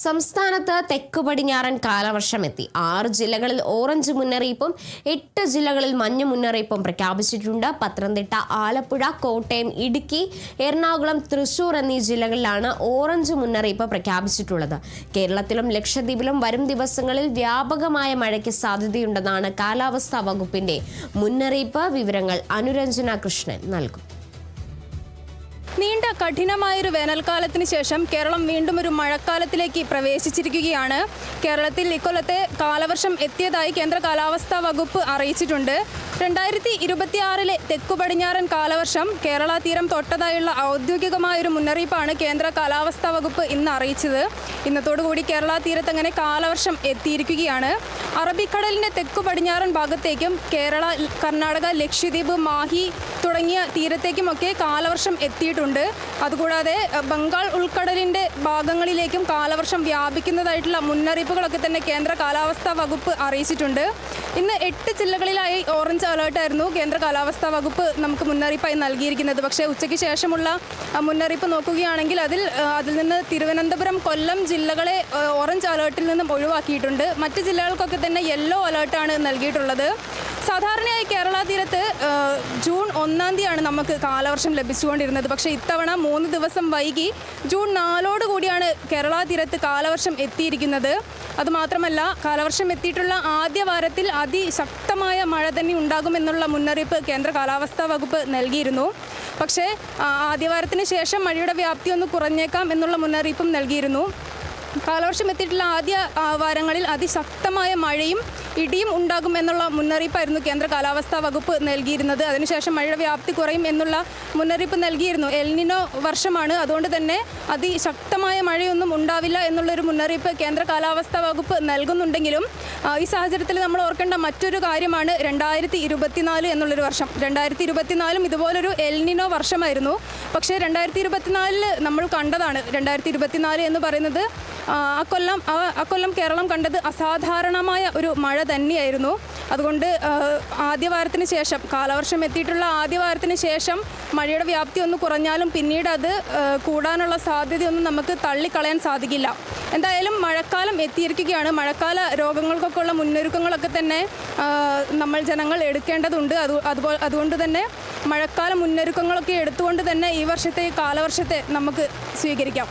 സംസ്ഥാനത്ത് തെക്ക് പടിഞ്ഞാറൻ കാലവർഷം എത്തി. 6 ജില്ലകളിൽ ഓറഞ്ച് മുന്നറിയിപ്പും 8 ജില്ലകളിൽ മഞ്ഞ മുന്നറിയിപ്പും പ്രഖ്യാപിച്ചിട്ടുണ്ട്. പത്തനംതിട്ട, ആലപ്പുഴ, കോട്ടയം, ഇടുക്കി, എറണാകുളം, തൃശൂർ എന്നീ ജില്ലകളിലാണ് ഓറഞ്ച് മുന്നറിയിപ്പ് പ്രഖ്യാപിച്ചിട്ടുള്ളത്. കേരളത്തിലും ലക്ഷദ്വീപിലും വരും ദിവസങ്ങളിൽ വ്യാപകമായ മഴയ്ക്ക് സാധ്യതയുണ്ടെന്നാണ് കാലാവസ്ഥാ വകുപ്പിന്റെ മുന്നറിയിപ്പ്. വിവരങ്ങൾ അനുരഞ്ജന കൃഷ്ണൻ നൽകും. നീണ്ട കഠിനമായൊരു വേനൽക്കാലത്തിന് ശേഷം കേരളം വീണ്ടും ഒരു മഴക്കാലത്തിലേക്ക് പ്രവേശിച്ചിരിക്കുകയാണ്. കേരളത്തിൽ ഇക്കൊല്ലത്തെ കാലവർഷം എത്തിയതായി കേന്ദ്ര കാലാവസ്ഥാ വകുപ്പ് അറിയിച്ചിട്ടുണ്ട്. 2026 തെക്കു പടിഞ്ഞാറൻ കാലവർഷം കേരള തീരം തൊട്ടതായുള്ള ഔദ്യോഗികമായൊരു മുന്നറിയിപ്പാണ് കേന്ദ്ര കാലാവസ്ഥാ വകുപ്പ് ഇന്ന് അറിയിച്ചത്. ഇന്നത്തോടുകൂടി കേരള തീരത്ത് അങ്ങനെ കാലവർഷം എത്തിയിരിക്കുകയാണ്. അറബിക്കടലിൻ്റെ തെക്കു പടിഞ്ഞാറൻ ഭാഗത്തേക്കും കേരള, കർണാടക, ലക്ഷദ്വീപ്, മാഹി തുടങ്ങിയ തീരത്തേക്കുമൊക്കെ കാലവർഷം എത്തിയിട്ടുണ്ട്. അതുകൂടാതെ ബംഗാൾ ഉൾക്കടലിൻ്റെ ഭാഗങ്ങളിലേക്കും കാലവർഷം വ്യാപിക്കുന്നതായിട്ടുള്ള മുന്നറിയിപ്പുകളൊക്കെ തന്നെ കേന്ദ്ര കാലാവസ്ഥാ വകുപ്പ് അറിയിച്ചിട്ടുണ്ട്. ഇന്ന് 8 ജില്ലകളിലായി ഓറഞ്ച് അലേർട്ടായിരുന്നു കേന്ദ്ര കാലാവസ്ഥാ വകുപ്പ് നമുക്ക് മുന്നറിയിപ്പായി നൽകിയിരിക്കുന്നത്. പക്ഷേ ഉച്ചയ്ക്ക് ശേഷമുള്ള മുന്നറിയിപ്പ് നോക്കുകയാണെങ്കിൽ അതിൽ നിന്ന് തിരുവനന്തപുരം, കൊല്ലം ജില്ലകളെ ഓറഞ്ച് അലേർട്ടിൽ നിന്നും ഒഴിവാക്കിയിട്ടുണ്ട്. മറ്റ് ജില്ലകൾക്കൊക്കെ തന്നെ യെല്ലോ അലേർട്ടാണ് നൽകിയിട്ടുള്ളത്. സാധാരണയായി കേരള തീരത്ത് ജൂൺ 1-ാം തീയതിയാണ് നമുക്ക് കാലവർഷം ലഭിച്ചുകൊണ്ടിരുന്നത്. പക്ഷേ ഇത്തവണ 3 ദിവസം വൈകി ജൂൺ 4-ഓടുകൂടിയാണ് കേരള തീരത്ത് കാലവർഷം എത്തിയിരിക്കുന്നത്. അതുമാത്രമല്ല, കാലവർഷം എത്തിയിട്ടുള്ള ആദ്യ വാരത്തിൽ അതിശക്തമായ മഴ തന്നെ ഉണ്ടാകുമെന്നുള്ള മുന്നറിയിപ്പ് കേന്ദ്ര കാലാവസ്ഥാ വകുപ്പ് നൽകിയിരുന്നു. പക്ഷേ ആദ്യവാരത്തിന് ശേഷം മഴയുടെ വ്യാപ്തി ഒന്ന് കുറഞ്ഞേക്കാം എന്നുള്ള മുന്നറിയിപ്പും നൽകിയിരുന്നു. കാലവർഷം എത്തിയിട്ടുള്ള ആദ്യ വാരങ്ങളിൽ അതിശക്തമായ മഴയും ഇടിയും ഉണ്ടാകും എന്നുള്ള മുന്നറിയിപ്പായിരുന്നു കേന്ദ്ര കാലാവസ്ഥാ വകുപ്പ് നൽകിയിരുന്നത്. അതിനുശേഷം മഴയുടെ വ്യാപ്തി കുറയും എന്നുള്ള മുന്നറിയിപ്പ് നൽകിയിരുന്നു. എൽനിനോ വർഷമാണ്, അതുകൊണ്ട് തന്നെ അതിശക്തമായ മഴയൊന്നും ഉണ്ടാവില്ല എന്നുള്ളൊരു മുന്നറിയിപ്പ് കേന്ദ്ര കാലാവസ്ഥാ വകുപ്പ് നൽകുന്നുണ്ടെങ്കിലും ഈ സാഹചര്യത്തിൽ നമ്മൾ ഓർക്കേണ്ട മറ്റൊരു കാര്യമാണ് 2024 എന്നുള്ളൊരു വർഷം. 2024 ഇതുപോലൊരു എൽനിനോ വർഷമായിരുന്നു. പക്ഷേ 2024 നമ്മൾ കണ്ടതാണ്. 2024 എന്ന് പറയുന്നത് അക്കൊല്ലം കേരളം കണ്ടത് അസാധാരണമായ ഒരു മഴ തന്നെയായിരുന്നു. അതുകൊണ്ട് ആദ്യവാരത്തിന് ശേഷം, കാലവർഷം എത്തിയിട്ടുള്ള ആദ്യവാരത്തിന് ശേഷം മഴയുടെ വ്യാപ്തി ഒന്ന് കുറഞ്ഞാലും പിന്നീട് അത് കൂടാനുള്ള സാധ്യതയൊന്നും നമുക്ക് തള്ളിക്കളയാൻ സാധിക്കില്ല. എന്തായാലും മഴക്കാലം എത്തിയിരിക്കുകയാണ്. മഴക്കാല രോഗങ്ങൾക്കൊക്കെ ഉള്ള മുന്നൊരുക്കങ്ങളൊക്കെ തന്നെ ജനങ്ങൾ എടുക്കേണ്ടതുണ്ട്. അതുകൊണ്ട് തന്നെ മഴക്കാല മുന്നൊരുക്കങ്ങളൊക്കെ എടുത്തുകൊണ്ട് തന്നെ ഈ വർഷത്തെ കാലവർഷത്തെ നമുക്ക് സ്വീകരിക്കാം.